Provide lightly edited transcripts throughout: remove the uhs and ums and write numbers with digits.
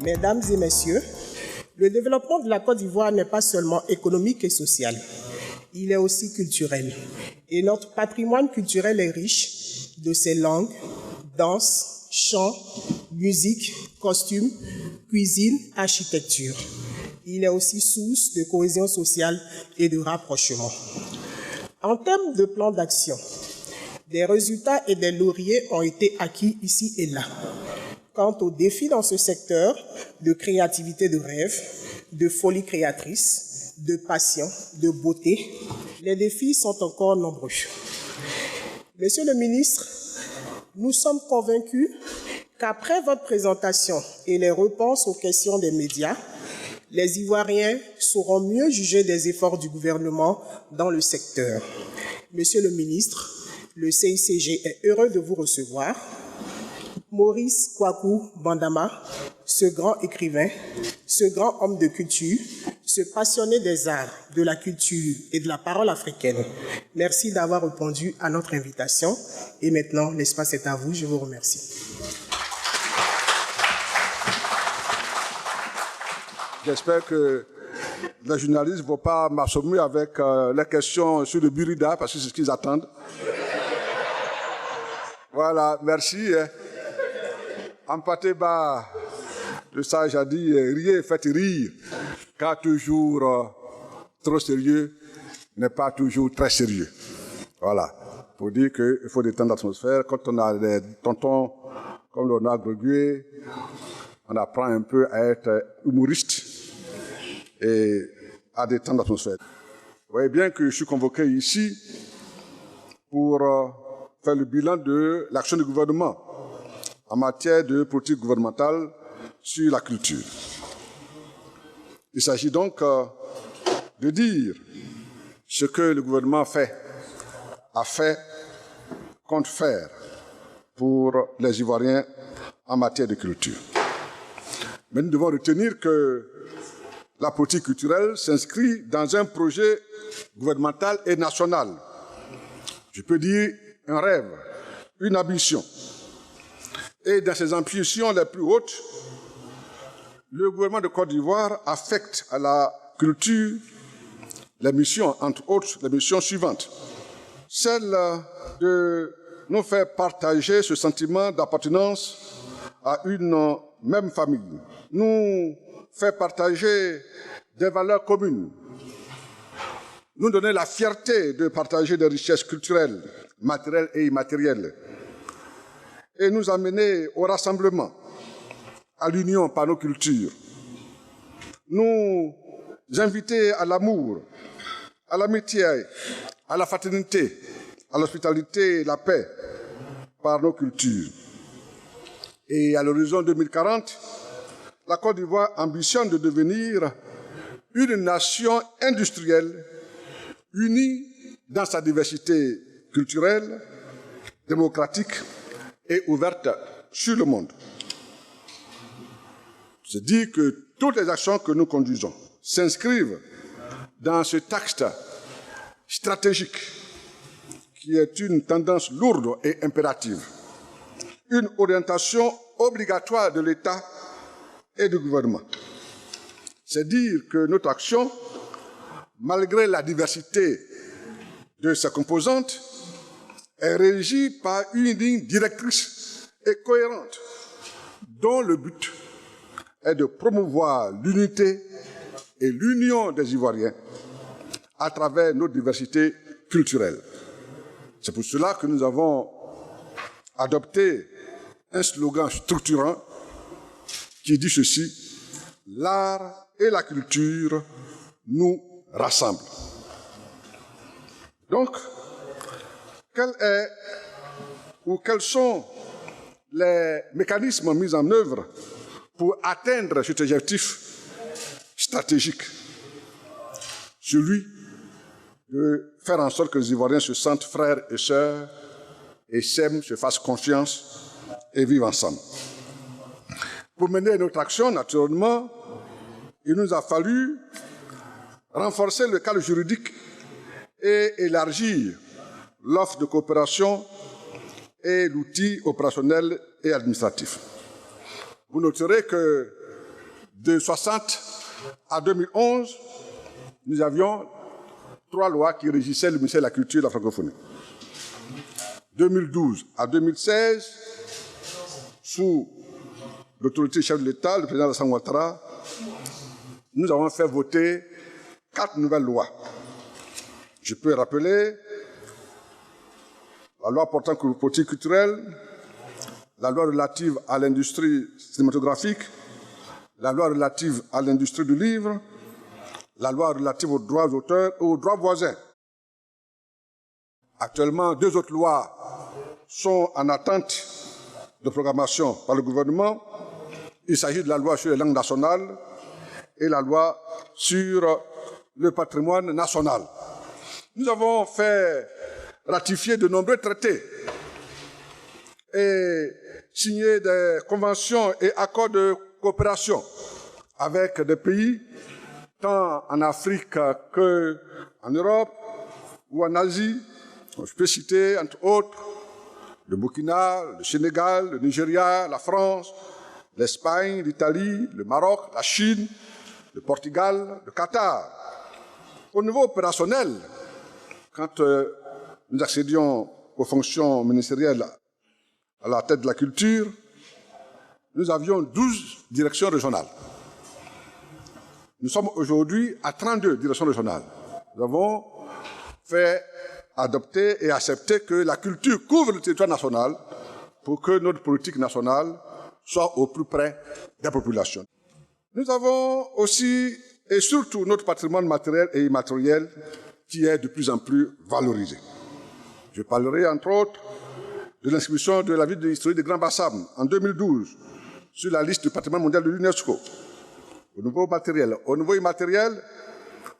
Mesdames et messieurs, le développement de la Côte d'Ivoire n'est pas seulement économique et social, il est aussi culturel. Et notre patrimoine culturel est riche de ses langues, danses, chants, musique, costumes, cuisine, architecture. Il est aussi source de cohésion sociale et de rapprochement. En termes de plan d'action, des résultats et des lauriers ont été acquis ici et là. Quant aux défis dans ce secteur de créativité de rêve, de folie créatrice, de passion, de beauté, les défis sont encore nombreux. Monsieur le ministre, nous sommes convaincus qu'après votre présentation et les réponses aux questions des médias, les Ivoiriens sauront mieux juger des efforts du gouvernement dans le secteur. Monsieur le ministre, le CICG est heureux de vous recevoir. Maurice Kwaku Bandama, ce grand écrivain, ce grand homme de culture, ce passionné des arts, de la culture et de la parole africaine. Merci d'avoir répondu à notre invitation. Et maintenant, l'espace est à vous. Je vous remercie. J'espère que les journalistes ne vont pas m'assommer avec les questions sur le Burida, parce que c'est ce qu'ils attendent. Voilà, merci. Ampateba, le sage a dit, riez, faites rire, car toujours trop sérieux n'est pas toujours très sérieux. Voilà, pour dire qu'il faut détendre l'atmosphère. Quand on a des tontons comme Léonard Greguet, on apprend un peu à être humoriste et à détendre l'atmosphère. Vous voyez bien que je suis convoqué ici pour faire le bilan de l'action du gouvernement en matière de politique gouvernementale sur la culture. Il s'agit donc de dire ce que le gouvernement a fait, compte faire pour les Ivoiriens en matière de culture. Mais nous devons retenir que la politique culturelle s'inscrit dans un projet gouvernemental et national. Je peux dire un rêve, une ambition. Et dans ces ambitions les plus hautes, le gouvernement de Côte d'Ivoire affecte à la culture les missions, entre autres, les missions suivantes. Celle de nous faire partager ce sentiment d'appartenance à une même famille, nous faire partager des valeurs communes, nous donner la fierté de partager des richesses culturelles, matérielles et immatérielles, et nous amener au rassemblement, à l'union par nos cultures, nous inviter à l'amour, à l'amitié, à la fraternité, à l'hospitalité et la paix par nos cultures. Et à l'horizon 2040, la Côte d'Ivoire ambitionne de devenir une nation industrielle unie dans sa diversité culturelle, démocratique et ouverte sur le monde. C'est dire que toutes les actions que nous conduisons s'inscrivent dans ce texte stratégique qui est une tendance lourde et impérative, une orientation obligatoire de l'État et du gouvernement. C'est dire que notre action, malgré la diversité de ses composantes, est régie par une ligne directrice et cohérente, dont le but est de promouvoir l'unité et l'union des Ivoiriens à travers nos diversités culturelles. C'est pour cela que nous avons adopté un slogan structurant qui dit ceci: l'art et la culture nous rassemblent. Donc, quels sont les mécanismes mis en œuvre pour atteindre cet objectif stratégique, celui de faire en sorte que les Ivoiriens se sentent frères et sœurs et s'aiment, se fassent confiance et vivent ensemble. Pour mener notre action, naturellement, il nous a fallu renforcer le cadre juridique et élargir l'offre de coopération et l'outil opérationnel et administratif. Vous noterez que De 1960 à 2011, nous avions 3 lois qui régissaient le ministère de la Culture et de la Francophonie. 2012 à 2016, sous l'autorité du chef de l'État, le président Alassane Ouattara, nous avons fait voter 4 nouvelles lois. Je peux rappeler la loi portant sur la politique culturelle, la loi relative à l'industrie cinématographique, la loi relative à l'industrie du livre, la loi relative aux droits d'auteur et aux droits voisins. Actuellement, 2 autres lois sont en attente de programmation par le gouvernement. Il s'agit de la loi sur les langues nationales et la loi sur le patrimoine national. Nous avons fait ratifier de nombreux traités et signé des conventions et accords de coopération avec des pays, tant en Afrique qu'en Europe ou en Asie. Je peux citer, entre autres, le Burkina, le Sénégal, le Nigeria, la France, l'Espagne, l'Italie, le Maroc, la Chine, le Portugal, le Qatar. Au niveau opérationnel, quand nous accédions aux fonctions ministérielles à la tête de la culture, nous avions 12 directions régionales. Nous sommes aujourd'hui à 32 directions régionales. Nous avons fait adopter et accepter que la culture couvre le territoire national pour que notre politique nationale soit au plus près des populations. Nous avons aussi et surtout notre patrimoine matériel et immatériel qui est de plus en plus valorisé. Je parlerai entre autres de l'inscription de la ville historique de Grand Bassam en 2012 sur la liste du patrimoine mondial de l'UNESCO. Au niveau matériel. Au niveau immatériel,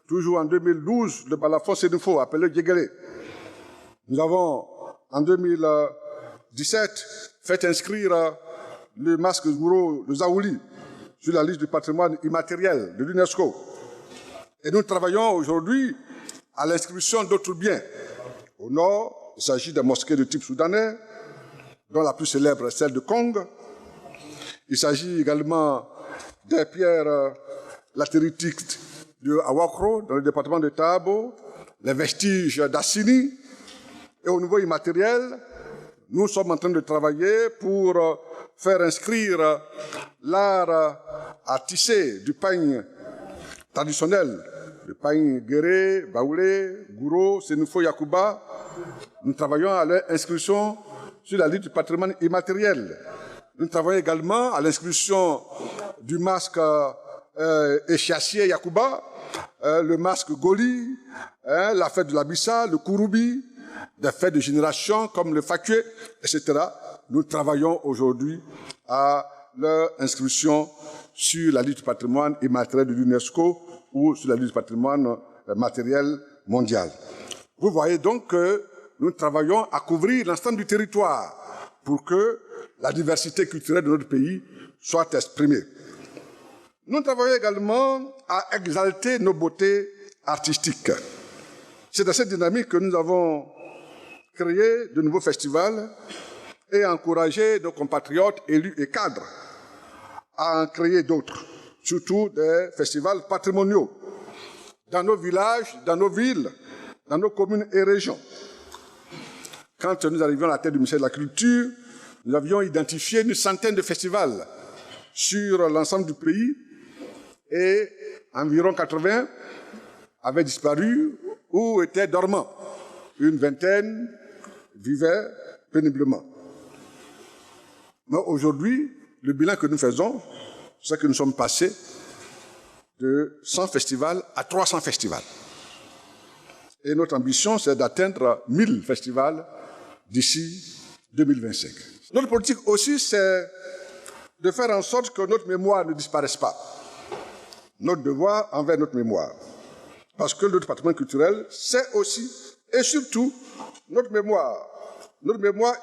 toujours en 2012, le balafon Sénifo, appelé Djegele. Nous avons, en 2017, fait inscrire le masque Gouro de Zaouli sur la liste du patrimoine immatériel de l'UNESCO. Et nous travaillons aujourd'hui à l'inscription d'autres biens. Au nord, il s'agit des mosquées de type soudanais, dont la plus célèbre est celle de Kong. Il s'agit également des pierres latéritiques de Awakro, dans le département de Tabo, les vestiges d'Assini. Et au niveau immatériel, nous sommes en train de travailler pour faire inscrire l'art à tisser du pagne traditionnel, le pagne guéré, baoulé, gouro, Sénifo, Yakuba. Nous travaillons à l'inscription sur la liste du patrimoine immatériel. Nous travaillons également à l'inscription du masque échiassier Yakuba, le masque Goli, la fête de la Bissa, le Kouroubi, des fêtes de génération comme le Fakué, etc. Nous travaillons aujourd'hui à leur inscription sur la liste du patrimoine immatériel de l'UNESCO ou sur la liste du patrimoine matériel mondial. Vous voyez donc que nous travaillons à couvrir l'ensemble du territoire pour que la diversité culturelle de notre pays soit exprimée. Nous travaillons également à exalter nos beautés artistiques. C'est dans cette dynamique que nous avons créé de nouveaux festivals et encouragé nos compatriotes élus et cadres à en créer d'autres, surtout des festivals patrimoniaux, dans nos villages, dans nos villes, dans nos communes et régions. Quand nous arrivions à la tête du ministère de la Culture, nous avions identifié une centaine de festivals sur l'ensemble du pays et environ 80 avaient disparu ou étaient dormants. Une vingtaine vivaient péniblement. Mais aujourd'hui, le bilan que nous faisons, c'est que nous sommes passés de 100 festivals à 300 festivals. Et notre ambition, c'est d'atteindre 1000 festivals d'ici 2025. Notre politique aussi, c'est de faire en sorte que notre mémoire ne disparaisse pas. Notre devoir envers notre mémoire. Parce que notre patrimoine culturel, c'est aussi et surtout notre mémoire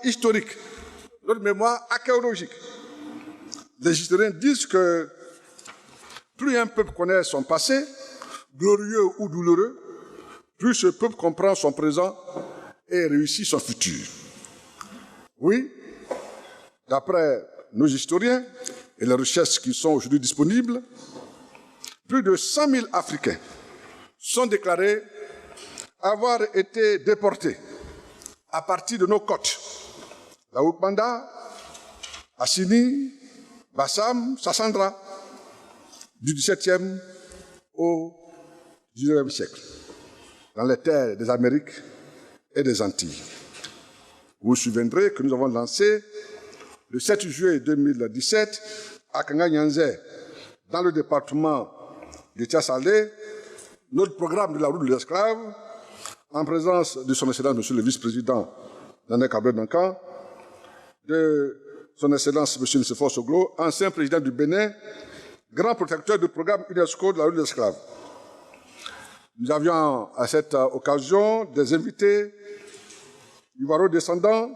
historique, notre mémoire archéologique. Les historiens disent que plus un peuple connaît son passé, glorieux ou douloureux, plus ce peuple comprend son présent et réussit son futur. Oui, d'après nos historiens et les recherches qui sont aujourd'hui disponibles, plus de 100 000 Africains sont déclarés avoir été déportés à partir de nos côtes. La Oukmanda, Assini, Bassam, Sassandra, du XVIIe au XIXe siècle, dans les terres des Amériques et des Antilles. Vous vous souviendrez que nous avons lancé le 7 juillet 2017 à Kanga-Nyanzé, dans le département de Tiasalé, notre programme de la route de l'esclave, en présence de son Excellence, Monsieur le Vice-président Nana Kablé-Dankan, de son Excellence, Monsieur Nsefo Soglo, ancien président du Bénin, grand protecteur du programme UNESCO de la route de l'esclave. Nous avions à cette occasion des invités ivoiro-descendants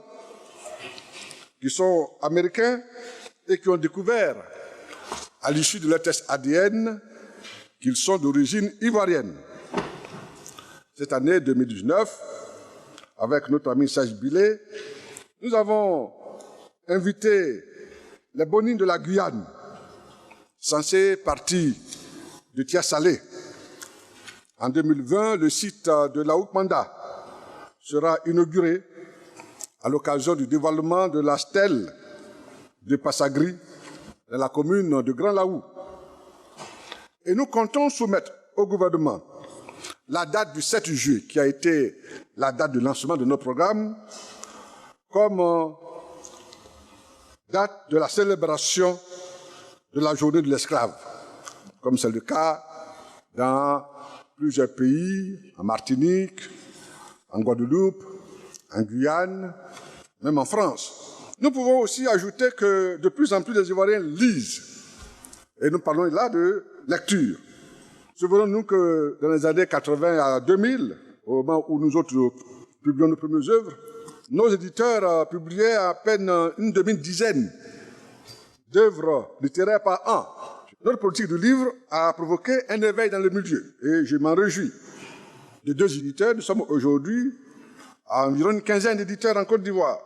qui sont américains et qui ont découvert, à l'issue de leur test ADN, qu'ils sont d'origine ivoirienne. Cette année 2019, avec notre ami Serge Billet, nous avons invité les Bonines de la Guyane, censés partir de Tiasalé. En 2020, le site de la Oukmanda sera inauguré à l'occasion du dévoilement de la stèle de Passagri dans la commune de Grand Laou. Et nous comptons soumettre au gouvernement la date du 7 juillet, qui a été la date de lancement de notre programme, comme date de la célébration de la journée de l'esclave, comme c'est le cas dans plusieurs pays, en Martinique, en Guadeloupe, en Guyane, même en France. Nous pouvons aussi ajouter que de plus en plus les Ivoiriens lisent. Et nous parlons là de lecture. Souvenons-nous que dans les années 80 à 2000, au moment où nous autres publions nos premières œuvres, nos éditeurs publiaient à peine une demi-dizaine d'œuvres littéraires par an. Notre politique du livre a provoqué un éveil dans le milieu et je m'en réjouis. De 2 éditeurs, nous sommes aujourd'hui à environ une quinzaine d'éditeurs en Côte d'Ivoire.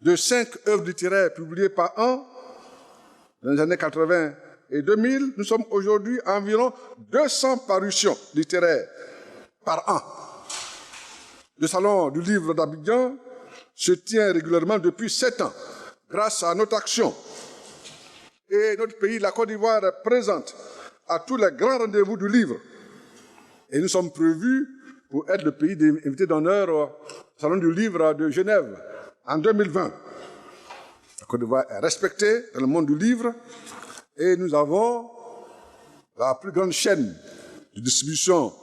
De 5 œuvres littéraires publiées par an, dans les années 80 et 2000, nous sommes aujourd'hui à environ 200 parutions littéraires par an. Le Salon du livre d'Abidjan se tient régulièrement depuis 7 ans, grâce à notre action. Et notre pays, la Côte d'Ivoire, est présente à tous les grands rendez-vous du livre. Et nous sommes prévus pour être le pays invité d'honneur au Salon du livre de Genève en 2020. La Côte d'Ivoire est respectée dans le monde du livre et nous avons la plus grande chaîne de distribution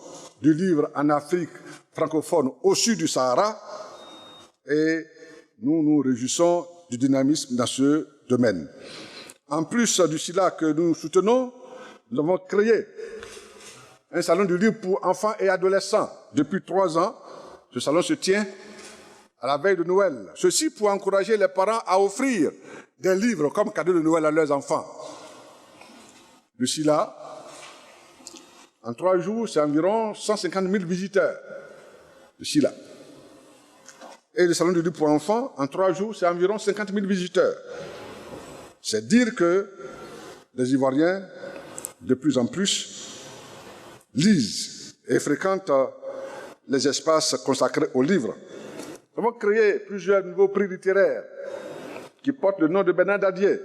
du livre en Afrique francophone au sud du Sahara et nous nous réjouissons du dynamisme dans ce domaine. En plus du SILA que nous soutenons, nous avons créé un salon du livre pour enfants et adolescents depuis 3 ans. Ce salon se tient à la veille de Noël. Ceci pour encourager les parents à offrir des livres comme cadeau de Noël à leurs enfants. Le SILA, en 3 jours, c'est environ 150 000 visiteurs. Le SILA. Et le salon du livre pour enfants, en 3 jours, c'est environ 50 000 visiteurs. C'est dire que les Ivoiriens, de plus en plus, lisent et fréquentent les espaces consacrés aux livres. Nous avons créé plusieurs nouveaux prix littéraires qui portent le nom de Bernard Dadier,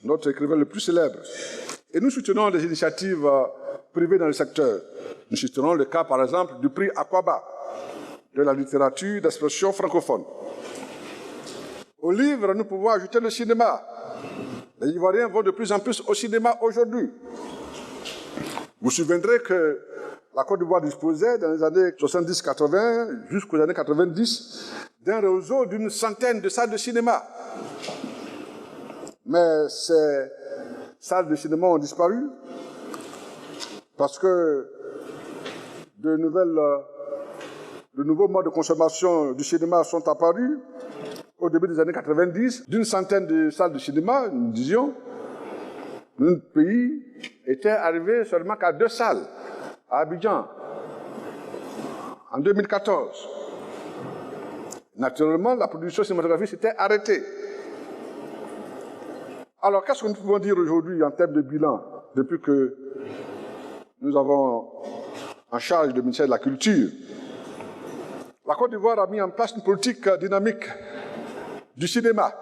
notre écrivain le plus célèbre. Et nous soutenons les initiatives privées dans le secteur. Nous soutenons le cas, par exemple, du prix Aquaba de la littérature d'expression francophone. Au livre, nous pouvons ajouter le cinéma. Les Ivoiriens vont de plus en plus au cinéma aujourd'hui. Vous vous souviendrez que la Côte d'Ivoire disposait, dans les années 70-80, jusqu'aux années 90, d'un réseau d'une centaine de salles de cinéma. Mais ces salles de cinéma ont disparu parce que de nouveaux modes de consommation du cinéma sont apparus. Au début des années 90, d'une centaine de salles de cinéma, nous disions, notre pays était arrivé seulement qu'à 2 salles, à Abidjan, en 2014. Naturellement, la production cinématographique s'était arrêtée. Alors, qu'est-ce que nous pouvons dire aujourd'hui en termes de bilan depuis que nous avons en charge le ministère de la Culture, la Côte d'Ivoire a mis en place une politique dynamique du cinéma,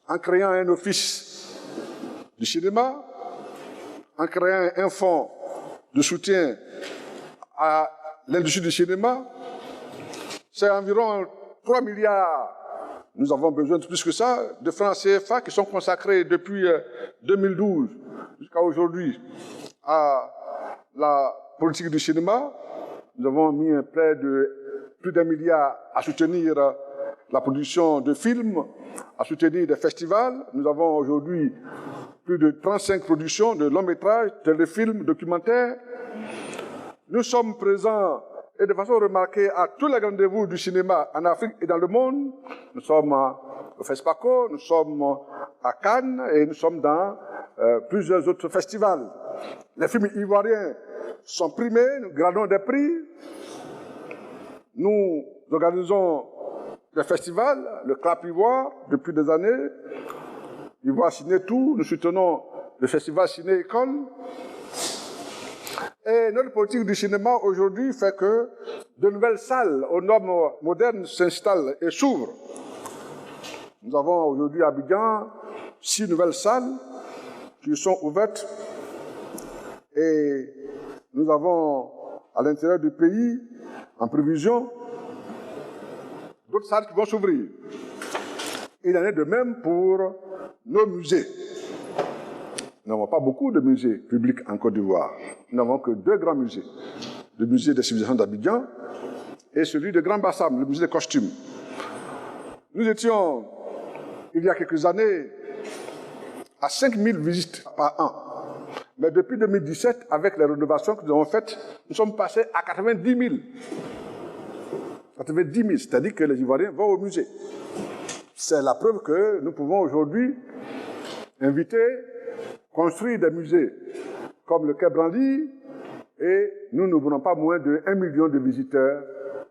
en créant un office du cinéma, en créant un fonds de soutien à l'industrie du cinéma. C'est environ 3 milliards. Nous avons besoin de plus que ça, de francs CFA qui sont consacrés depuis 2012 jusqu'à aujourd'hui à la politique du cinéma. Nous avons mis un prêt de plus d'1 milliard à soutenir la production de films, à soutenir des festivals. Nous avons aujourd'hui plus de 35 productions de longs métrages, téléfilms, documentaires. Nous sommes présents et de façon remarquée à tous les rendez-vous du cinéma en Afrique et dans le monde. Nous sommes au FESPACO, nous sommes à Cannes et nous sommes dans plusieurs autres festivals. Les films ivoiriens sont primés, nous gradons des prix. Nous organisons des festivals, le Clap Ivoire, depuis des années. Ivoire Ciné Tout, nous soutenons le festival Ciné École. Et notre politique du cinéma aujourd'hui fait que de nouvelles salles aux normes modernes s'installent et s'ouvrent. Nous avons aujourd'hui à Abidjan 6 nouvelles salles qui sont ouvertes et nous avons à l'intérieur du pays, en prévision, d'autres salles qui vont s'ouvrir. Il en est de même pour nos musées. Nous n'avons pas beaucoup de musées publics en Côte d'Ivoire. Nous n'avons que 2 grands musées. Le musée des civilisations d'Abidjan et celui de Grand Bassam, le musée des costumes. Nous étions, il y a quelques années, à 5000 visites par an. Mais depuis 2017, avec les rénovations que nous avons faites, nous sommes passés à 90 000. 90 000, c'est-à-dire que les Ivoiriens vont au musée. C'est la preuve que nous pouvons aujourd'hui inviter, construire des musées comme le Quai Branly, et nous ne voulons pas moins de 1 million de visiteurs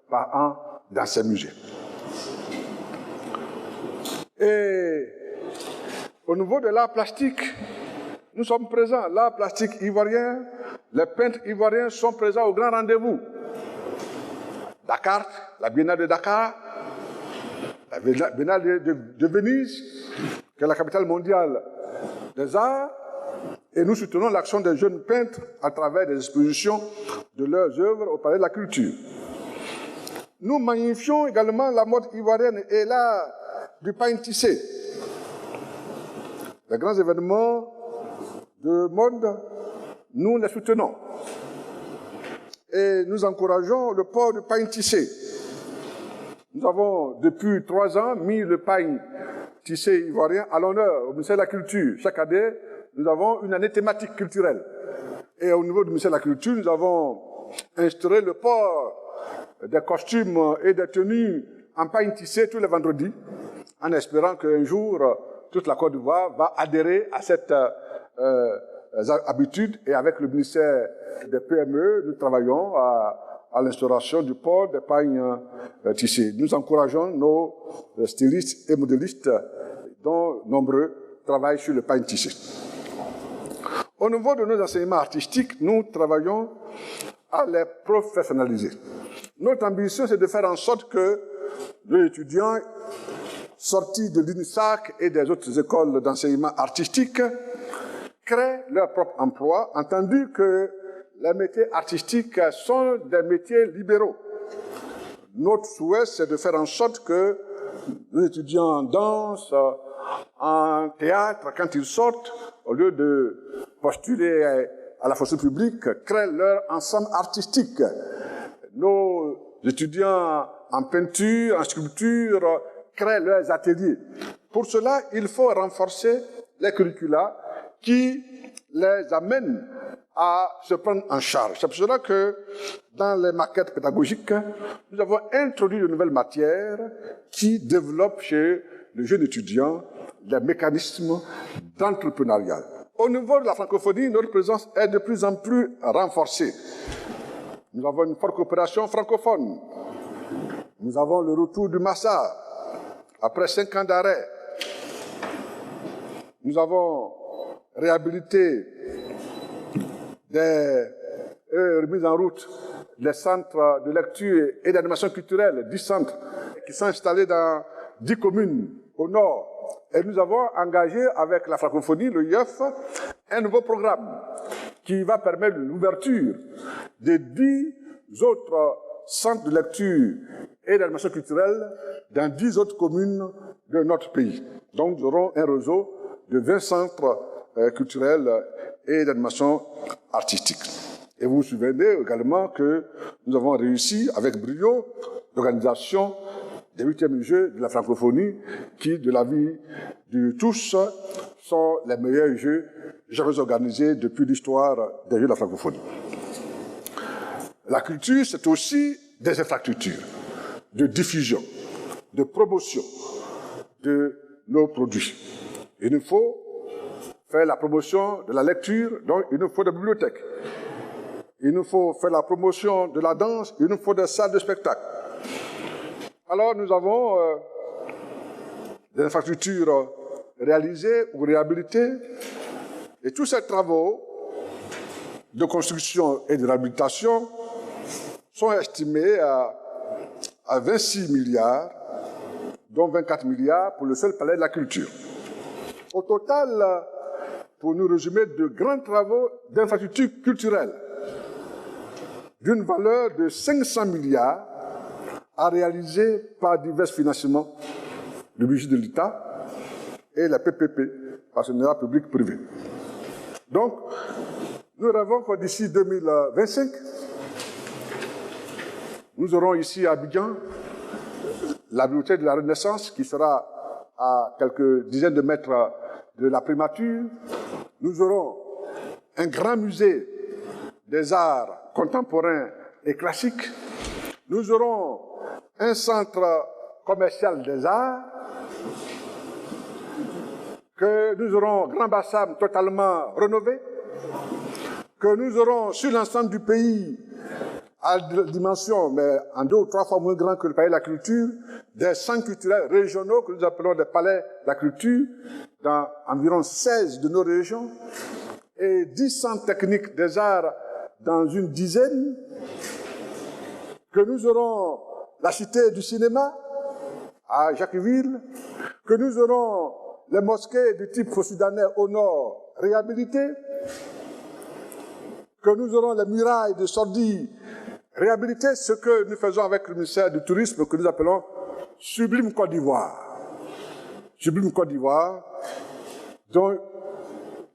par an dans ces musées. Et au niveau de l'art plastique, nous sommes présents. L'art plastique ivoirien, les peintres ivoiriens sont présents au grand rendez-vous. Dakar, la Biennale de Dakar, la Biennale de Venise, qui est la capitale mondiale des arts, et nous soutenons l'action des jeunes peintres à travers des expositions de leurs œuvres au Palais de la Culture. Nous magnifions également la mode ivoirienne et l'art du pain tissé. Les grands événements de mode, nous les soutenons. Et nous encourageons le port du pain tissé. Nous avons, depuis 3 ans, mis le pain tissé ivoirien à l'honneur au ministère de la Culture. Chaque année, nous avons une année thématique culturelle. Et au niveau du ministère de la Culture, nous avons instauré le port des costumes et des tenues en pain tissé tous les vendredis, en espérant qu'un jour, toute la Côte d'Ivoire va adhérer à cette habitude. Et avec le ministère des PME, nous travaillons à l'instauration du port des pains tissés. Nous encourageons nos stylistes et modélistes, dont nombreux travaillent sur le pain tissé. Au niveau de nos enseignements artistiques, nous travaillons à les professionnaliser. Notre ambition, c'est de faire en sorte que les étudiants sortis de l'UNISAC et des autres écoles d'enseignement artistique créent leur propre emploi, entendu que les métiers artistiques sont des métiers libéraux. Notre souhait, c'est de faire en sorte que les étudiants en danse, en théâtre, quand ils sortent, au lieu de postuler à la fonction publique, créent leur ensemble artistique. Nos étudiants en peinture, en sculpture, créent leurs ateliers. Pour cela, il faut renforcer les curricula qui les amènent à se prendre en charge. C'est pour cela que dans les maquettes pédagogiques, nous avons introduit de nouvelles matières qui développent chez le jeune étudiant les mécanismes d'entrepreneuriat. Au niveau de la francophonie, notre présence est de plus en plus renforcée. Nous avons une forte coopération francophone. Nous avons le retour du Massa après 5 ans d'arrêt. Nous avons réhabilité des remises en route des centres de lecture et d'animation culturelle, 10 centres qui sont installés dans 10 communes au nord. Et nous avons engagé avec la francophonie, le IEF, un nouveau programme qui va permettre l'ouverture de 10 autres centres de lecture et d'animation culturelle dans 10 autres communes de notre pays. Donc, nous aurons un réseau de 20 centres culturels et d'animation artistique. Et vous vous souvenez également que nous avons réussi avec brio l'organisation des 8e Jeux de la francophonie qui, de l'avis de tous, sont les meilleurs jeux jamais organisés depuis l'histoire des Jeux de la francophonie. La culture, c'est aussi des infrastructures de diffusion, de promotion de nos produits. Il nous faut faire la promotion de la lecture, donc il nous faut des bibliothèques. Il nous faut faire la promotion de la danse, il nous faut des salles de spectacle. Alors nous avons des infrastructures réalisées ou réhabilitées, et tous ces travaux de construction et de réhabilitation sont estimés à 26 milliards, dont 24 milliards pour le seul palais de la culture. Au total, pour nous résumer, de grands travaux d'infrastructures culturelles d'une valeur de 500 milliards à réaliser par divers financements, le budget de l'État et la PPP, partenariat public-privé. Donc, nous rêvons que d'ici 2025, nous aurons ici à Abidjan la bibliothèque de la Renaissance qui sera à quelques dizaines de mètres de la primature. Nous aurons un grand musée des arts contemporains et classiques. Nous aurons un centre commercial des arts, que nous aurons Grand Bassam totalement rénové, que nous aurons sur l'ensemble du pays, à dimension, mais en 2 ou 3 fois moins grand que le palais de la culture, des centres culturels régionaux que nous appelons des palais de la culture, dans environ 16 de nos régions, et 10 centres techniques des arts dans une dizaine, que nous aurons la cité du cinéma à Jacquesville, que nous aurons les mosquées du type faux-soudanais au nord réhabilitées, que nous aurons les murailles de Sordi réhabilitées, ce que nous faisons avec le ministère du Tourisme que nous appelons Sublime Côte d'Ivoire. Sublime Côte d'Ivoire, dont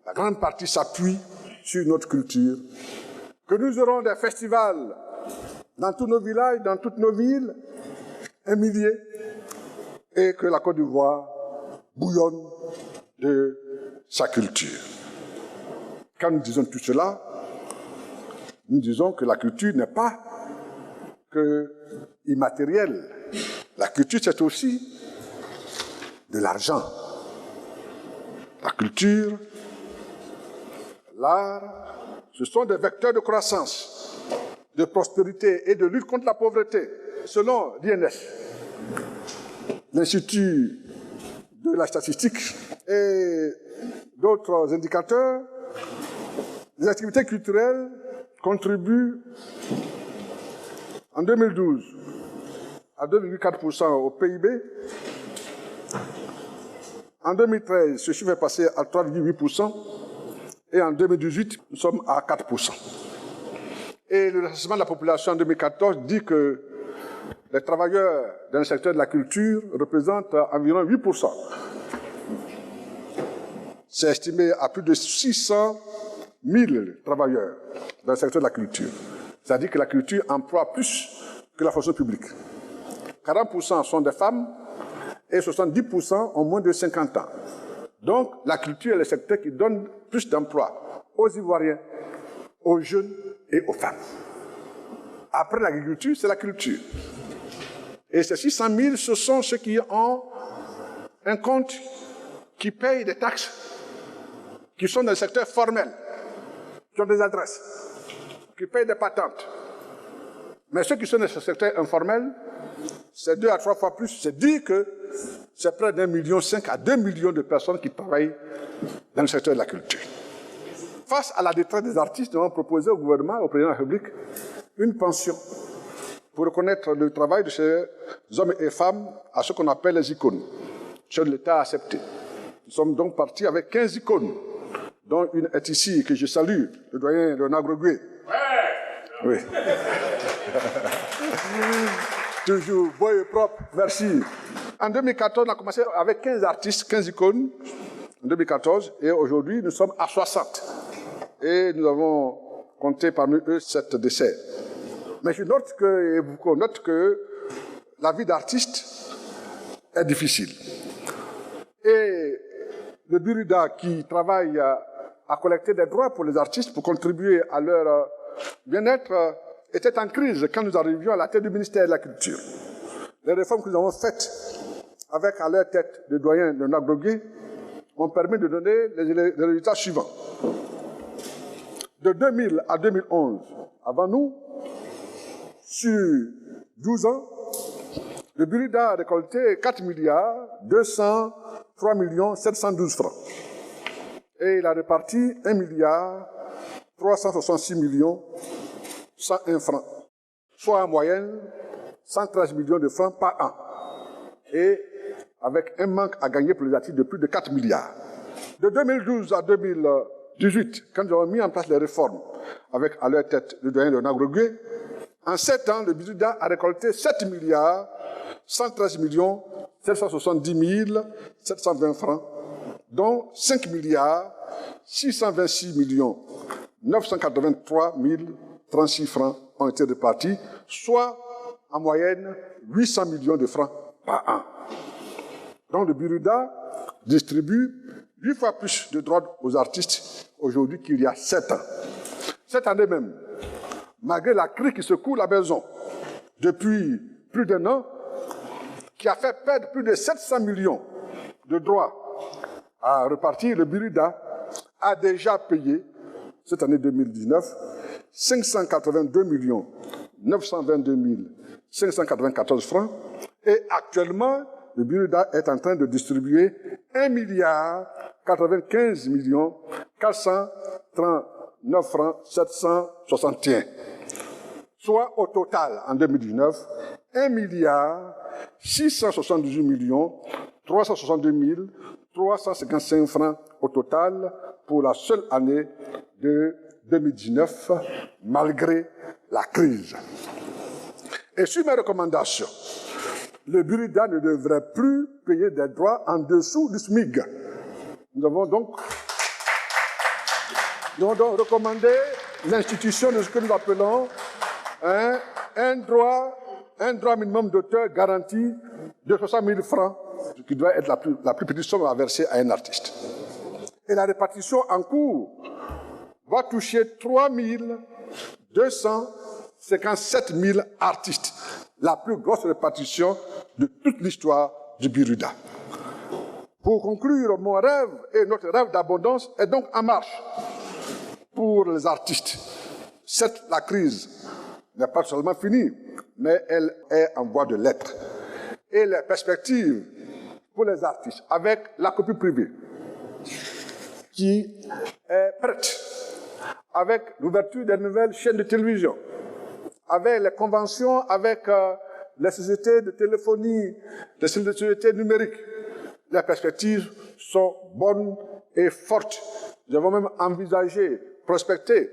la grande partie s'appuie sur notre culture, que nous aurons des festivals dans tous nos villages, dans toutes nos villes, 1 millier, et que la Côte d'Ivoire bouillonne de sa culture. Quand nous disons tout cela, nous disons que la culture n'est pas que immatérielle. La culture, c'est aussi de l'argent. La culture, l'art, ce sont des vecteurs de croissance, de prospérité et de lutte contre la pauvreté. Selon l'INS, l'Institut de la statistique et d'autres indicateurs, les activités culturelles contribuent en 2012 à 2,4% au PIB. En 2013, ce chiffre est passé à 3,8%. Et en 2018, nous sommes à 4%. Et le recensement de la population en 2014 dit que les travailleurs dans le secteur de la culture représentent environ 8%. C'est estimé à plus de 600 000 travailleurs dans le secteur de la culture. C'est-à-dire que la culture emploie plus que la fonction publique. 40% sont des femmes et 70% ont moins de 50 ans. Donc, la culture est le secteur qui donne plus d'emplois aux Ivoiriens, aux jeunes et aux femmes. Après l'agriculture, c'est la culture. Et ces 600 000, ce sont ceux qui ont un compte, qui payent des taxes, qui sont dans le secteur formel, qui ont des adresses, qui payent des patentes. Mais ceux qui sont dans ce secteur informel, c'est 2 à 3 fois plus. C'est dire que c'est près d'1,5 million à 2 millions de personnes qui travaillent dans le secteur de la culture. face à la détresse des artistes, nous avons proposé au gouvernement, au président de la République, une pension pour reconnaître le travail de ces hommes et femmes à ce qu'on appelle les icônes. Seul l'État a accepté. Nous sommes donc partis avec 15 icônes, dont une est ici, que je salue, le doyen Léonard Greguet. Oui. Toujours beau et propre, merci. En 2014, on a commencé avec 15 artistes, 15 icônes, en 2014, et aujourd'hui, nous sommes à 60. Et nous avons compté parmi eux 7 décès. Mais je note que, et vous note que la vie d'artiste est difficile. Et le Buruda qui travaille à collecter des droits pour les artistes, pour contribuer à leur bien-être, était en crise quand nous arrivions à la tête du ministère de la Culture. Les réformes que nous avons faites avec à leur tête le doyen Léonard Greguet ont permis de donner les résultats suivants. De 2000 à 2011, avant nous, sur 12 ans, le Buruda a récolté 4 milliards 203 millions 712 francs. Et il a réparti 1 milliard 366 millions 101 francs, soit en moyenne 113 millions de francs par an. Et avec un manque à gagner pour les artistes de plus de 4 milliards. De 2012 à 2018, quand nous avons mis en place les réformes, avec à leur tête le doyen Léonard Greguet, en 7 ans, le Buruda a récolté 7 milliards 113 millions 770 720 francs, dont 5 milliards 626 millions 983 036 francs ont été répartis, soit en moyenne 800 millions de francs par an. Donc le Buruda distribue 8 fois plus de droits aux artistes aujourd'hui qu'il y a 7 ans. Cette année même, malgré la crise qui secoue la maison depuis plus d'1 an, qui a fait perdre plus de 700 millions de droits à repartir, le Buruda a déjà payé, cette année 2019, 582 922 594 francs, et actuellement, le Buruda est en train de distribuer 1 milliard 95 millions 439 francs 761. Soit au total, en 2019, 1 milliard 678 millions 362 355 francs au total pour la seule année de 2019, malgré la crise. Et sur mes recommandations, le Buruda ne devrait plus payer des droits en dessous du SMIC. Nous avons donc recommandé l'institution de ce que nous appelons un droit minimum d'auteur garanti de 60 000 francs, ce qui doit être la plus petite somme à verser à un artiste. Et la répartition en cours va toucher 3 257 000 artistes, la plus grosse répartition de toute l'histoire du Buruda. Pour conclure, mon rêve et notre rêve d'abondance est donc en marche pour les artistes. Certes, la crise n'est pas seulement finie, mais elle est en voie de l'être. Et les perspectives pour les artistes, avec la copie privée, qui est prête, avec l'ouverture des nouvelles chaînes de télévision, avec les conventions avec les sociétés de téléphonie, les sociétés numériques, les perspectives sont bonnes et fortes. Nous avons même envisagé, prospecté,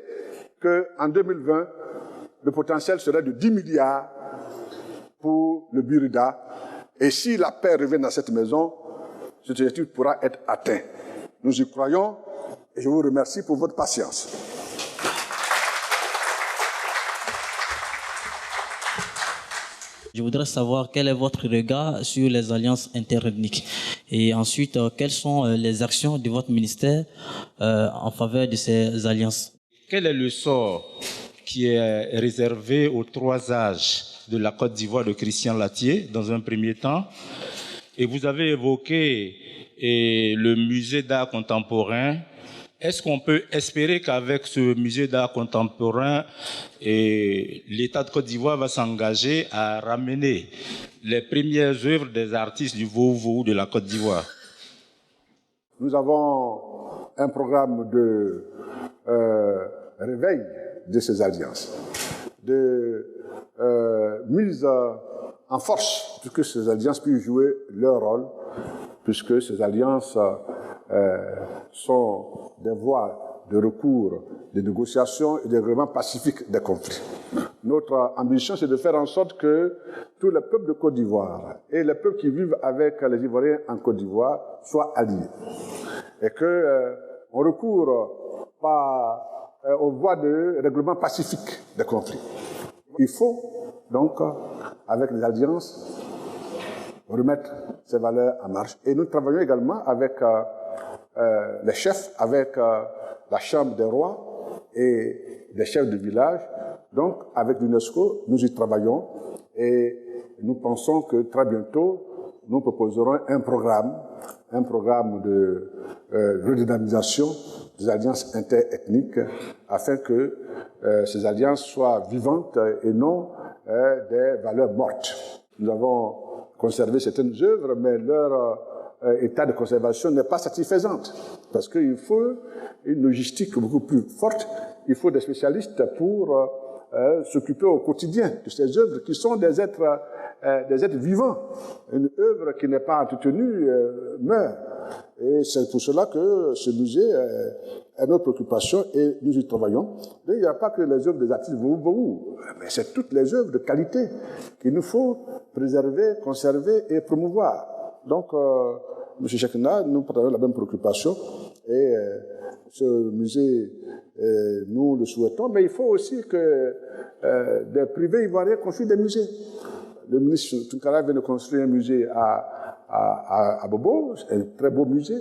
qu'en 2020, le potentiel serait de 10 milliards pour le Buruda. Et si la paix revient dans cette maison, cet objectif pourra être atteint. Nous y croyons et je vous remercie pour votre patience. Je voudrais savoir quel est votre regard sur les alliances interethniques et ensuite quelles sont les actions de votre ministère en faveur de ces alliances. Quel est le sort qui est réservé aux 3 âges de la Côte d'Ivoire de Christian Latier dans un premier temps? Et vous avez évoqué le musée d'art contemporain. Est-ce qu'on peut espérer qu'avec ce musée d'art contemporain, l'État de Côte d'Ivoire va s'engager à ramener les premières œuvres des artistes du Vouvou de la Côte d'Ivoire? Nous avons un programme de réveil de ces alliances, de mise en force pour que ces alliances puissent jouer leur rôle, puisque ces alliances sont des voies de recours, de négociation et de règlement pacifique des conflits. Notre ambition, c'est de faire en sorte que tous les peuples de Côte d'Ivoire et les peuples qui vivent avec les Ivoiriens en Côte d'Ivoire soient alliés. Et qu'on recourt aux voies de règlement pacifique des conflits. Il faut donc, avec les alliances, remettre ces valeurs en marche. Et nous travaillons également avec les chefs, avec la Chambre des rois et des chefs de village. Donc, avec l'UNESCO, nous y travaillons et nous pensons que très bientôt, nous proposerons un programme de redynamisation des alliances interethniques afin que ces alliances soient vivantes et non des valeurs mortes. Nous avons conservé certaines œuvres, mais leur état de conservation n'est pas satisfaisant parce qu'il faut une logistique beaucoup plus forte. Il faut des spécialistes pour s'occuper au quotidien de ces œuvres qui sont des êtres vivants. Une œuvre qui n'est pas entretenue meurt. Et c'est pour cela que ce musée est notre préoccupation et nous y travaillons. Mais il n'y a pas que les œuvres des artistes mais c'est toutes les œuvres de qualité qu'il nous faut préserver, conserver et promouvoir. Donc, M. Chekna, nous partageons la même préoccupation et ce musée, nous le souhaitons, mais il faut aussi que des privés ivoiriens construisent des musées. Le ministre Tunkara vient de construire un musée à Bobo, un très beau musée.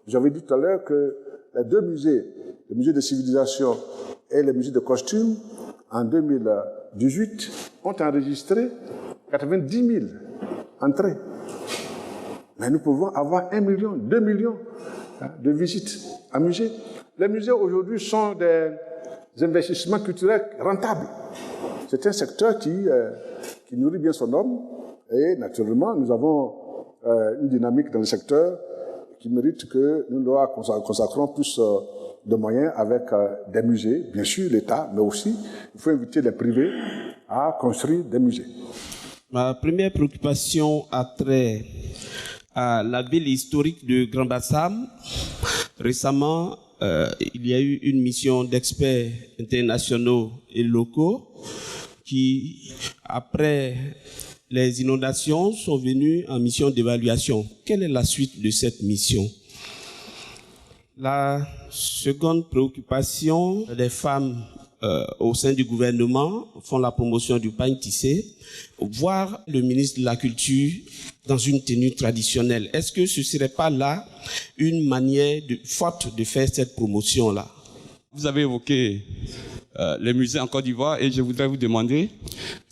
J'avais dit tout à l'heure que les deux musées, le musée de civilisation et le musée de costumes, en 2018, ont enregistré 90 000 entrées. Mais nous pouvons avoir 1 million, 2 millions de visites à musée. Les musées aujourd'hui sont des investissements culturels rentables. C'est un secteur qui nourrit bien son homme et naturellement nous avons une dynamique dans le secteur qui mérite que nous leur consacrons plus de moyens avec des musées, bien sûr l'État, mais aussi il faut inviter les privés à construire des musées. Ma première préoccupation a trait à la ville historique de Grand-Bassam. Récemment, il y a eu une mission d'experts internationaux et locaux qui, après les inondations, sont venus en mission d'évaluation. Quelle est la suite de cette mission? La seconde préoccupation des femmes au sein du gouvernement font la promotion du pain tissé. Voir le ministre de la Culture dans une tenue traditionnelle, est-ce que ce ne serait pas là une manière forte de faire cette promotion-là? Vous avez évoqué les musées en Côte d'Ivoire et je voudrais vous demander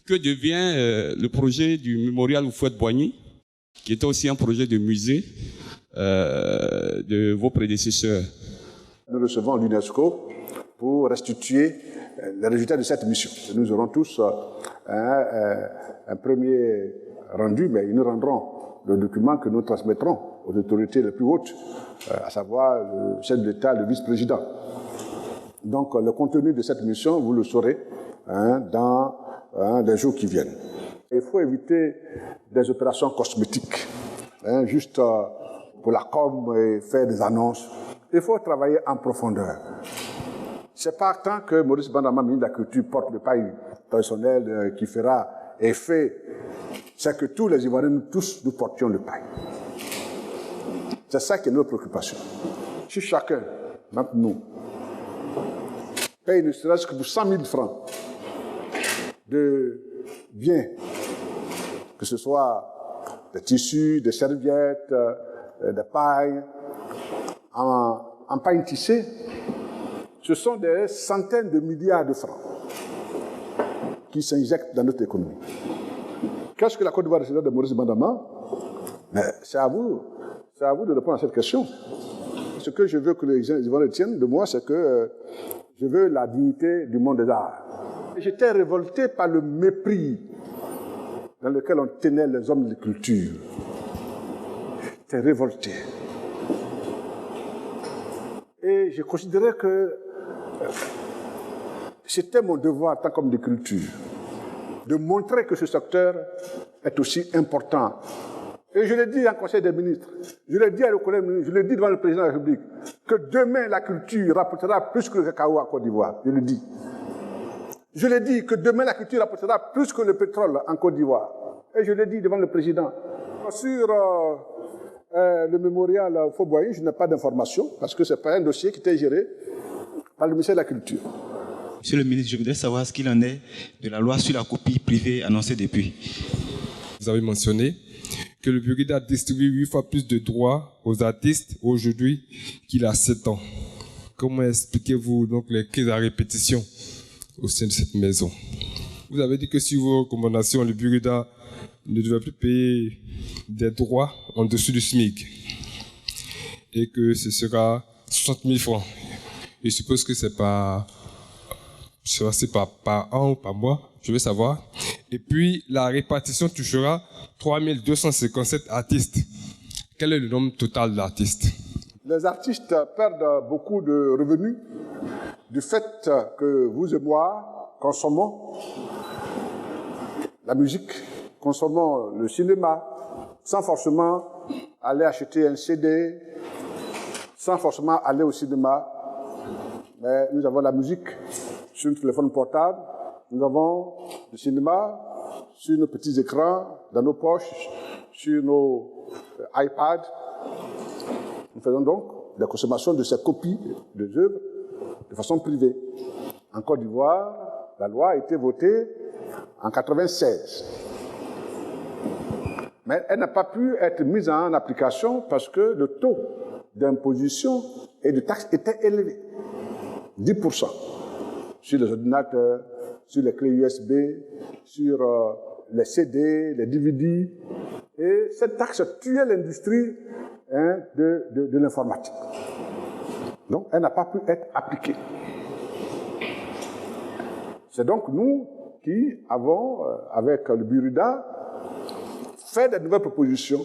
que devient le projet du mémorial Houphouët-Boigny, qui était aussi un projet de musée de vos prédécesseurs. Nous recevons l'UNESCO pour restituer les résultats de cette mission. Nous aurons tous un premier rendu, mais ils nous rendront le document que nous transmettrons aux autorités les plus hautes, à savoir le chef d'État, le vice-président. Donc, le contenu de cette mission, vous le saurez dans les jours qui viennent. Il faut éviter des opérations cosmétiques, juste pour la com et faire des annonces. Il faut travailler en profondeur. C'est pas tant que Maurice Bandama, ministre de la Culture, porte le paille traditionnel qui fera effet, c'est que tous les Ivoiriens, nous tous, nous portions le paille. C'est ça qui est notre préoccupation. Si chacun d'entre nous paye ne serait-ce que pour 100 000 francs de biens, que ce soit des tissus, des serviettes, des pailles, en paille tissée, ce sont des centaines de milliards de francs qui s'injectent dans notre économie. Qu'est-ce que la Côte d'Ivoire recevra de Maurice Bandama? C'est à vous de répondre à cette question. Ce que je veux que les Ivoiriens retiennent de moi, c'est que je veux la dignité du monde des arts. J'étais révolté par le mépris dans lequel on tenait les hommes de culture. J'étais révolté. Et je considérais que c'était mon devoir en tant qu'homme de culture de montrer que ce secteur est aussi important. Et je l'ai dit en Conseil des ministres, je l'ai dit à le collègue ministre, je l'ai dit devant le président de la République, que demain la culture rapportera plus que le cacao en Côte d'Ivoire. Je le dis. Je l'ai dit que demain la culture rapportera plus que le pétrole en Côte d'Ivoire. Et je l'ai dit devant le président. Sur le mémorial Fauboyens, je n'ai pas d'informations parce que ce n'est pas un dossier qui était géré par le ministère de la Culture. Monsieur le ministre, je voudrais savoir ce qu'il en est de la loi sur la copie privée annoncée depuis. Vous avez mentionné que le Burkina distribue 8 fois plus de droits aux artistes aujourd'hui qu'il a 7 ans. Comment expliquez-vous donc les crises à répétition au sein de cette maison? Vous avez dit que sur vos recommandations, le Burkina ne devait plus payer des droits en dessous du SMIC et que ce sera 60 000 francs. Je suppose que c'est par an ou par mois, je veux savoir. Et puis, la répartition touchera 3257 artistes. Quel est le nombre total d'artistes? Les artistes perdent beaucoup de revenus du fait que vous et moi consommons la musique, consommons le cinéma, sans forcément aller acheter un CD, sans forcément aller au cinéma. Mais nous avons la musique sur notre téléphone portable, nous avons le cinéma sur nos petits écrans, dans nos poches, sur nos iPads. Nous faisons donc la consommation de ces copies des œuvres de façon privée. En Côte d'Ivoire, la loi a été votée en 1996. Mais elle n'a pas pu être mise en application parce que le taux d'imposition et de taxes était élevé. 10% sur les ordinateurs, sur les clés USB, sur les CD, les DVD. Et cette taxe tuait l'industrie de l'informatique. Donc, elle n'a pas pu être appliquée. C'est donc nous qui avons, avec le Burkina, fait de nouvelles propositions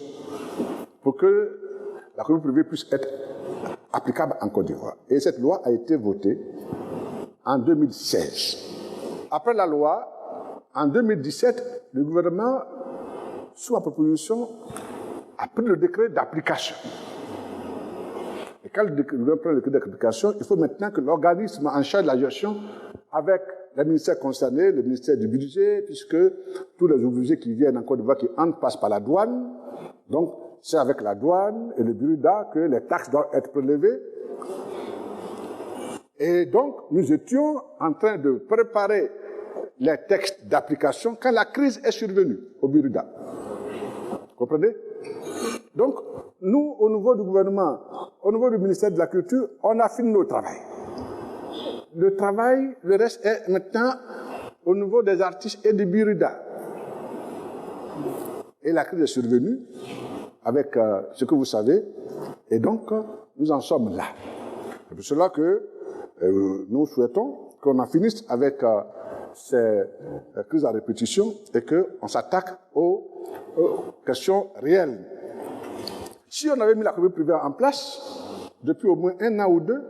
pour que la copie privée puisse être applicable en Côte d'Ivoire. Et cette loi a été votée en 2016. Après la loi, en 2017, le gouvernement, sous ma proposition, a pris le décret d'application. Et quand le gouvernement prend le décret d'application, il faut maintenant que l'organisme en charge de la gestion, avec les ministères concernés, le ministère du budget, puisque tous les ouvriers qui viennent en Côte d'Ivoire, qui entrent, passent par la douane. Donc, c'est avec la douane et le Burkina que les taxes doivent être prélevées. Et donc, nous étions en train de préparer les textes d'application quand la crise est survenue au Burkina. Vous comprenez? Donc, nous, au niveau du gouvernement, au niveau du ministère de la Culture, on a fini notre travail. Le travail, le reste est maintenant au niveau des artistes et du Burkina. Et la crise est survenue avec ce que vous savez, et donc nous en sommes là. C'est pour cela que nous souhaitons qu'on en finisse avec ces crises à répétition et qu'on s'attaque aux questions réelles. Si on avait mis la copie privée en place, depuis au moins 1 an ou 2,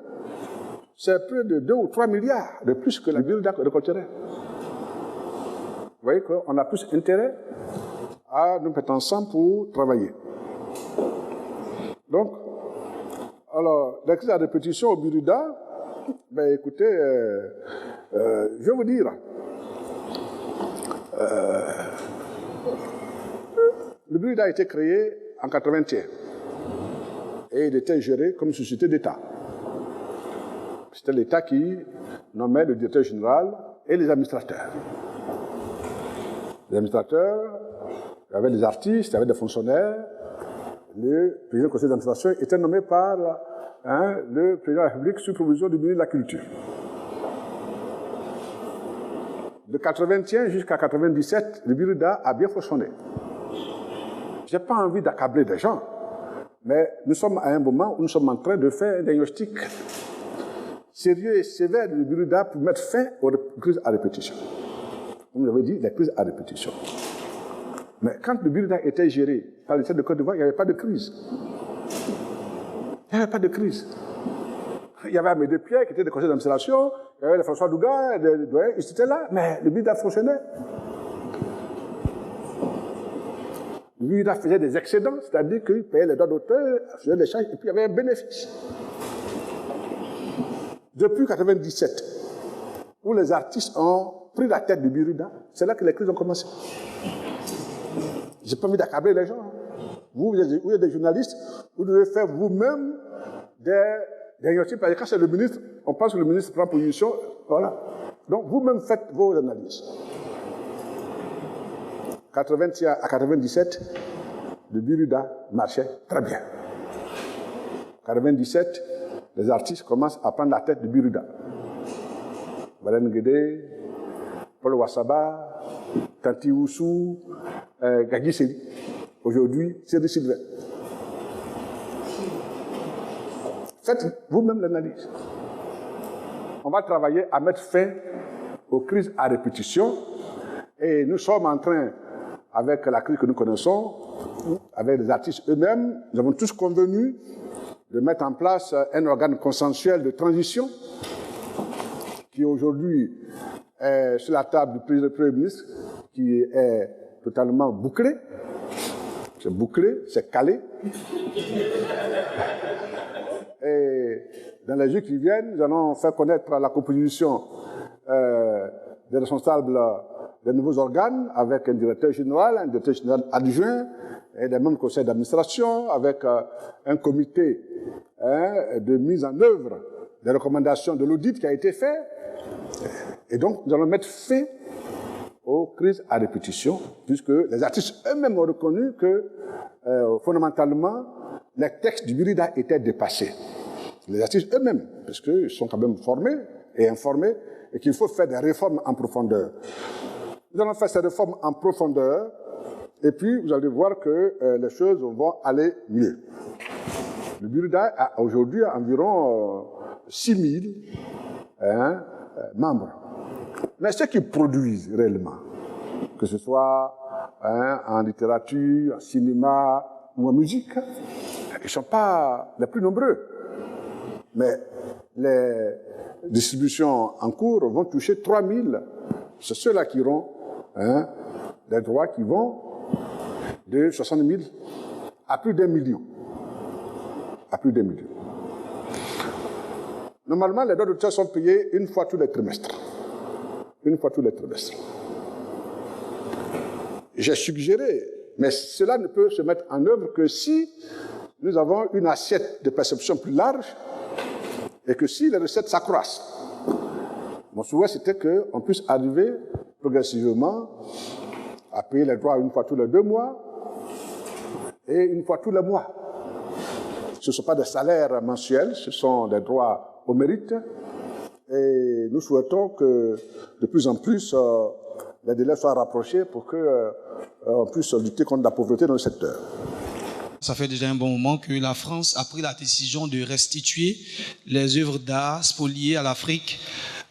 c'est près de 2 ou 3 milliards de plus que la Burkina récolterait. Vous voyez qu'on a plus intérêt à nous mettre ensemble pour travailler. Donc, alors, la crise à répétition au Burkina, ben écoutez, je vais vous dire, le Burkina a été créé en 1981 et il était géré comme une société d'État. C'était l'État qui nommait le directeur général et les administrateurs. Les administrateurs, il y avait des artistes, il y avait des fonctionnaires. Le président du conseil d'administration était nommé par le président de la République sous provision du ministre de la Culture. De 1981 jusqu'à 1997, le Burkina a bien fonctionné. Je n'ai pas envie d'accabler des gens, mais nous sommes à un moment où nous sommes en train de faire un diagnostic sérieux et sévère du Burkina pour mettre fin aux crises à répétition. Comme j'avais dit, les crises à répétition. Mais quand le Burkina était géré par l'État de Côte d'Ivoire, il n'y avait pas de crise. Il n'y avait pas de crise. Il y avait Amédée Pierre qui était des conseils d'administration, il y avait François Douga, ils étaient là, mais le BIRUDA fonctionnait. Le BIRUDA faisait des excédents, c'est-à-dire qu'il payait les droits d'auteur, faisait des charges, et puis il y avait un bénéfice. Depuis 1997, où les artistes ont pris la tête du BIRUDA, c'est là que les crises ont commencé. J'ai pas envie d'accabler les gens. Vous êtes des journalistes, vous devez faire vous-même des diagnostics. Parce que quand c'est le ministre, on pense que le ministre prend position, voilà. Donc vous-même faites vos analyses. 81 à 97, le BIRUDA marchait très bien. 97, les artistes commencent à prendre la tête du BIRUDA. Valène Guédé, Paul Wassaba, Tanti Oussou, Gagui Seli. Aujourd'hui, c'est de Sylvain. Faites vous-même l'analyse. On va travailler à mettre fin aux crises à répétition. Et nous sommes en train, avec la crise que nous connaissons, avec les artistes eux-mêmes, nous avons tous convenu de mettre en place un organe consensuel de transition qui aujourd'hui est sur la table du Premier ministre, qui est totalement bouclé. C'est bouclé, c'est calé. Et dans les jours qui viennent, nous allons faire connaître la composition des responsables des nouveaux organes, avec un directeur général adjoint, et des membres du conseil d'administration, avec un comité de mise en œuvre des recommandations de l'audit qui a été fait. Et donc, nous allons mettre fin aux crises à répétition, puisque les artistes eux-mêmes ont reconnu que, fondamentalement, les textes du BIRUDA étaient dépassés. Les artistes eux-mêmes, parce qu'ils sont quand même formés et informés, et qu'il faut faire des réformes en profondeur. Nous allons faire ces réformes en profondeur, et puis vous allez voir que les choses vont aller mieux. Le BIRUDA a aujourd'hui environ 6000 membres. Mais ceux qui produisent réellement, que ce soit en littérature, en cinéma ou en musique, ils ne sont pas les plus nombreux. Mais les distributions en cours vont toucher 3000. C'est ceux-là qui auront des droits qui vont de 60 000 à plus d'1 million. À plus d'1 million. Normalement, les droits d'auteur sont payés une fois tous les trimestres. Une fois tous les trimestres. J'ai suggéré, mais cela ne peut se mettre en œuvre que si nous avons une assiette de perception plus large et que si les recettes s'accroissent. Mon souhait, c'était qu'on puisse arriver progressivement à payer les droits une fois tous les 2 mois et une fois tous les mois. Ce ne sont pas des salaires mensuels, ce sont des droits au mérite. Et nous souhaitons que de plus en plus les délais soient rapprochés pour qu'on puisse lutter contre la pauvreté dans le secteur. Ça fait déjà un bon moment que la France a pris la décision de restituer les œuvres d'art spoliées à l'Afrique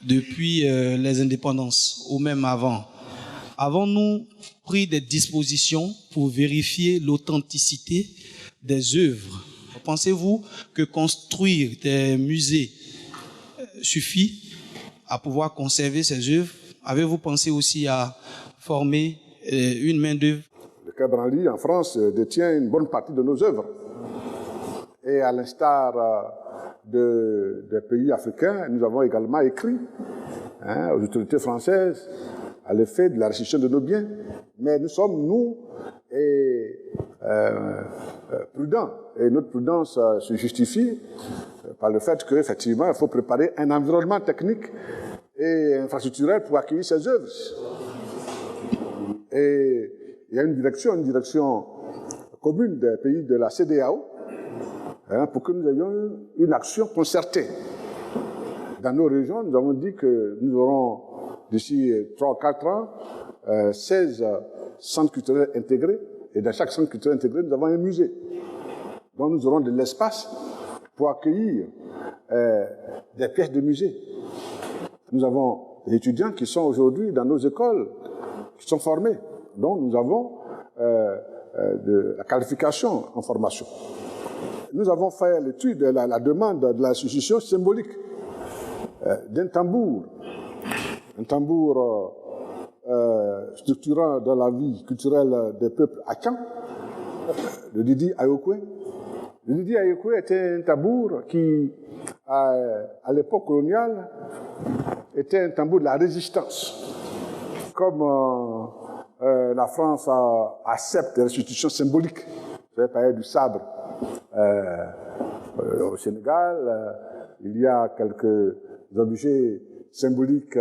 depuis les indépendances, ou même avant. Avons-nous pris des dispositions pour vérifier l'authenticité des œuvres? Pensez-vous que construire des musées suffit à pouvoir conserver ces œuvres? Avez-vous pensé aussi à former une main-d'œuvre? Le Quai Branly, en France, détient une bonne partie de nos œuvres. Et à l'instar des pays africains, nous avons également écrit aux autorités françaises à l'effet de la restitution de nos biens. Mais nous sommes, nous, prudents. Et notre prudence se justifie par le fait qu'effectivement, il faut préparer un environnement technique et infrastructurel pour accueillir ces œuvres. Et il y a une direction commune des pays de la CEDEAO pour que nous ayons une action concertée. Dans nos régions, nous avons dit que nous aurons, d'ici 3 ou 4 ans, 16 centres culturels intégrés. Et dans chaque centre culturel intégré, nous avons un musée. Donc nous aurons de l'espace pour accueillir des pièces de musée. Nous avons des étudiants qui sont aujourd'hui dans nos écoles, qui sont formés. Donc nous avons de la qualification en formation. nous avons fait l'étude, la demande de la substitution symbolique d'un tambour. Un tambour structurant dans la vie culturelle des peuples Akan, le Didi Ayokwe. Le Didi Ayokwe était un tambour qui, à l'époque coloniale, était un tambour de la résistance. Comme la France accepte des restitutions symboliques, vous avez parlé du sabre au Sénégal, il y a quelques objets symboliques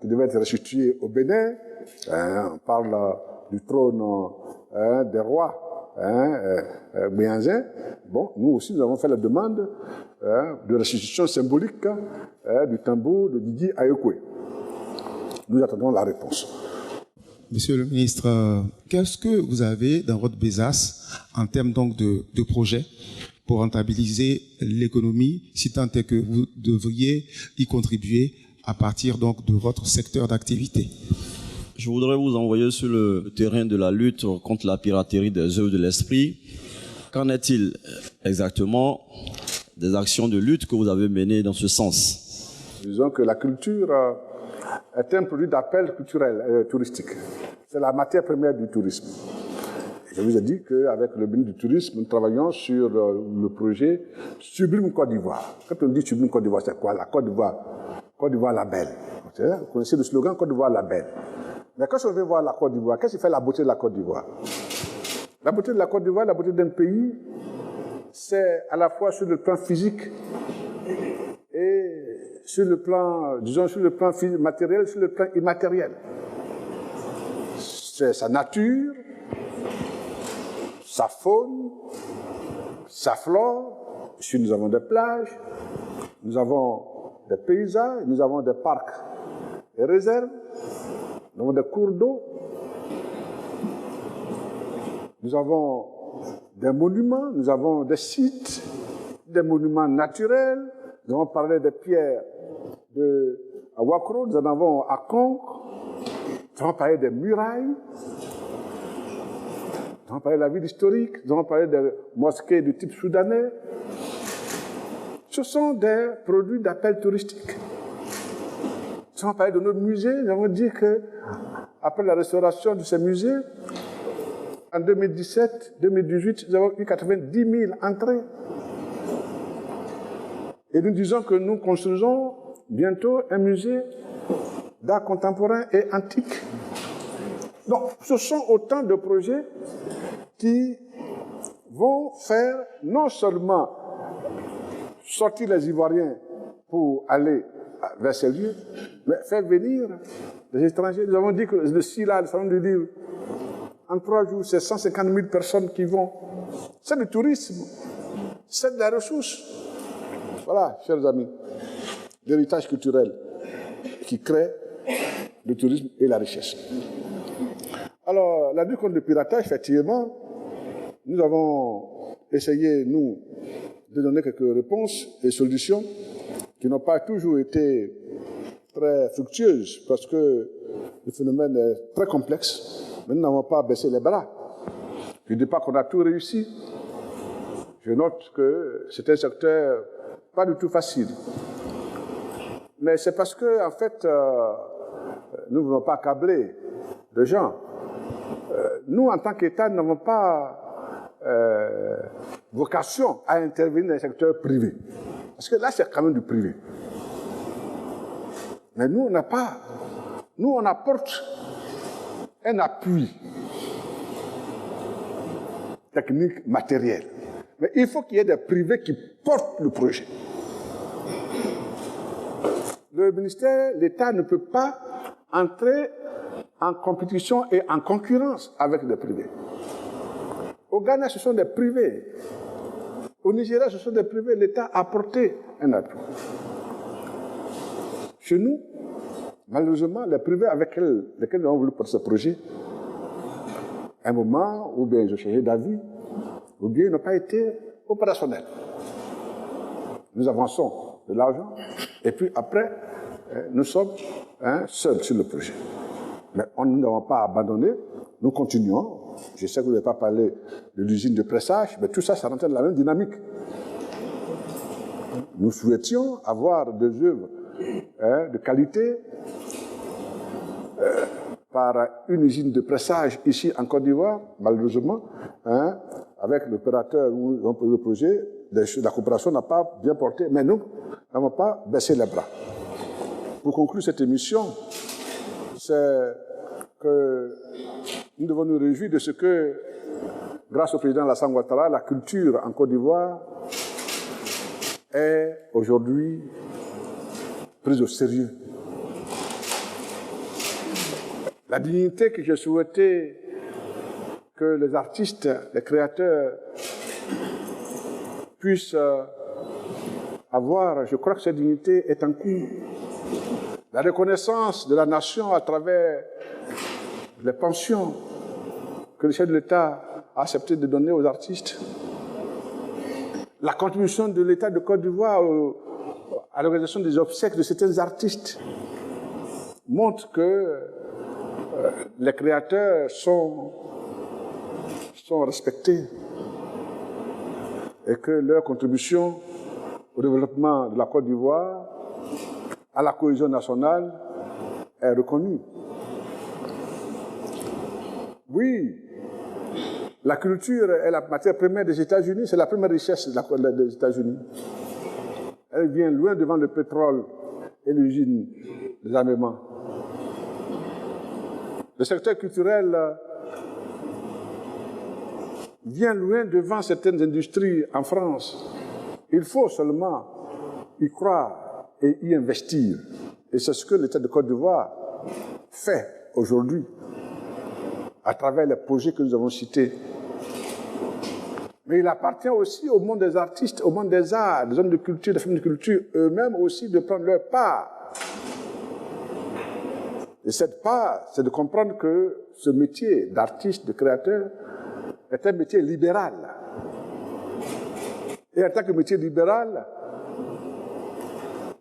qui devaient être restitués au Bénin. On parle du trône des rois béanzins. Bon, nous aussi, nous avons fait la demande de restitution symbolique du tambour de Didi Ayokwe. Nous attendons la réponse. Monsieur le ministre, qu'est-ce que vous avez dans votre besace en termes donc de projets pour rentabiliser l'économie, si tant est que vous devriez y contribuer à partir donc de votre secteur d'activité? Je voudrais vous envoyer sur le terrain de la lutte contre la piraterie des œuvres de l'esprit. Qu'en est-il exactement des actions de lutte que vous avez menées dans ce sens? Disons que la culture est un produit d'appel culturel touristique. C'est la matière première du tourisme. Je vous ai dit qu'avec le ministre du Tourisme, nous travaillons sur le projet Sublime Côte d'Ivoire. Quand on dit Sublime Côte d'Ivoire, c'est quoi? La Côte d'Ivoire. Côte d'Ivoire la belle. Vous connaissez le slogan Côte d'Ivoire la belle. Mais quand on veut voir la Côte d'Ivoire, qu'est-ce qui fait la beauté de la Côte d'Ivoire? La beauté de la Côte d'Ivoire, la beauté d'un pays, c'est à la fois sur le plan physique et sur le plan, disons, sur le plan matériel, sur le plan immatériel. C'est sa nature, sa faune, sa flore. Ici, nous avons des plages, nous avons des paysages, nous avons des parcs et réserves, nous avons des cours d'eau, nous avons des monuments, nous avons des sites, des monuments naturels. Nous avons parlé des pierres à Wakro, nous en avons à Conques, nous avons parlé des murailles, nous avons parlé de la ville historique, nous avons parlé des mosquées du type soudanais. Ce sont des produits d'appel touristique. Nous avons parlé de nos musées, nous avons dit que après la restauration de ces musées, en 2017-2018, nous avons eu 90 000 entrées. Et nous disons que nous construisons bientôt un musée d'art contemporain et antique. Donc, ce sont autant de projets qui vont faire non seulement sortir les Ivoiriens pour aller vers ces lieux, mais faire venir les étrangers. Nous avons dit que le SILA, le salon du livre, en 3 jours, c'est 150 000 personnes qui vont. C'est du tourisme, c'est de la ressource. Voilà, chers amis, l'héritage culturel qui crée le tourisme et la richesse. Alors, la lutte contre le piratage, effectivement, nous avons essayé, nous, de donner quelques réponses et solutions qui n'ont pas toujours été très fructueuses parce que le phénomène est très complexe. Mais nous n'avons pas baissé les bras. Je ne dis pas qu'on a tout réussi. Je note que c'est un secteur pas du tout facile. Mais c'est parce que, en fait, nous ne voulons pas accabler les gens. Nous, en tant qu'État, nous n'avons pas vocation à intervenir dans le secteur privé. Parce que là, c'est quand même du privé. Mais nous, on n'a pas. Nous, on apporte un appui technique, matériel. Mais il faut qu'il y ait des privés qui portent le projet. Le ministère, l'État ne peut pas entrer en compétition et en concurrence avec des privés. Au Ghana, ce sont des privés. Au Nigeria, ce sont des privés. L'État a apporté un appui. Chez nous, malheureusement, les privés avec lesquels nous avons voulu porter ce projet, à un moment, ou bien ils ont changé d'avis, ou bien ils n'ont pas été opérationnels. Nous avançons de l'argent, et puis après, nous sommes seuls sur le projet. Mais nous n'avons pas abandonné, nous continuons. Je sais que vous n'avez pas parlé de l'usine de pressage, mais tout ça, ça rentrait dans la même dynamique. Nous souhaitions avoir des œuvres de qualité par une usine de pressage ici en Côte d'Ivoire, malheureusement, avec l'opérateur où on peut le projet, la coopération n'a pas bien porté, mais nous n'avons pas baissé les bras. Pour conclure cette émission, c'est que nous devons nous réjouir de ce que, grâce au président Alassane Ouattara, la culture en Côte d'Ivoire est aujourd'hui prise au sérieux. La dignité que je souhaitais que les artistes, les créateurs puissent avoir, je crois que cette dignité est en cours. La reconnaissance de la nation à travers les pensions que le chef de l'État a accepté de donner aux artistes. La contribution de l'État de Côte d'Ivoire à l'organisation des obsèques de certains artistes montre que les créateurs sont respectés et que leur contribution au développement de la Côte d'Ivoire, à la cohésion nationale, est reconnue. Oui, la culture est la matière première des États-Unis, c'est la première richesse des États-Unis. Elle vient loin devant le pétrole et l'usine des armements. Le secteur culturel vient loin devant certaines industries en France. Il faut seulement y croire et y investir. Et c'est ce que l'État de Côte d'Ivoire fait aujourd'hui à travers les projets que nous avons cités. Mais il appartient aussi au monde des artistes, au monde des arts, des hommes de culture, des femmes de culture, eux-mêmes aussi de prendre leur part. Et cette part, c'est de comprendre que ce métier d'artiste, de créateur, est un métier libéral. Et en tant que métier libéral,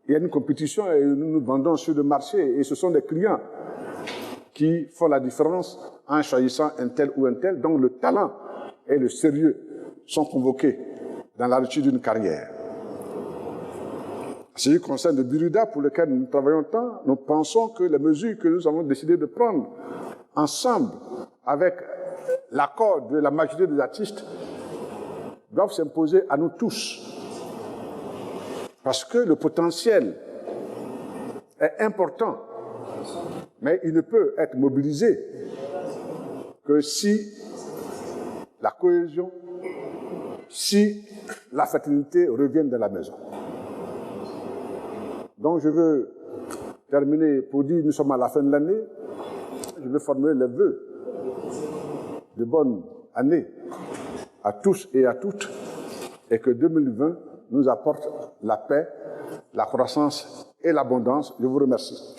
il y a une compétition et nous nous vendons sur le marché et ce sont des clients qui font la différence en choisissant un tel ou un tel, dont le talent et le sérieux sont convoqués dans la réussite d'une carrière. En ce qui concerne le Biruda pour lequel nous travaillons tant, nous pensons que les mesures que nous avons décidé de prendre ensemble avec l'accord de la majorité des artistes doivent s'imposer à nous tous. Parce que le potentiel est important, mais il ne peut être mobilisé que si la cohésion, si la fraternité reviennent dans la maison. Donc je veux terminer pour dire, nous sommes à la fin de l'année, je veux formuler les vœux de bonne année à tous et à toutes, et que 2020 nous apporte la paix, la croissance et l'abondance. Je vous remercie.